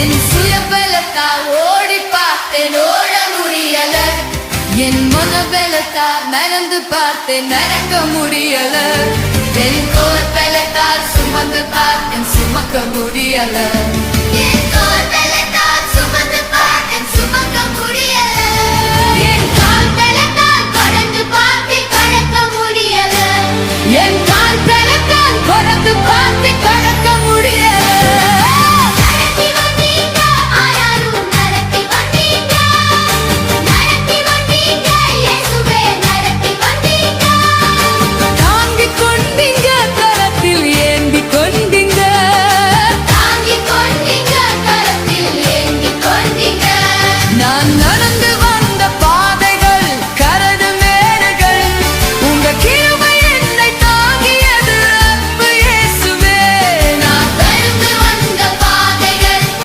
என் சுயபலத்தால் ஓடி பார்த்தேன், ஓட முடியல. என் மனபலத்தால் நடந்து பார்த்தேன், நடக்க முடியல. என் கோல் பலத்தால் சுமந்து பார்த்தேன், சுமக்க முடியல.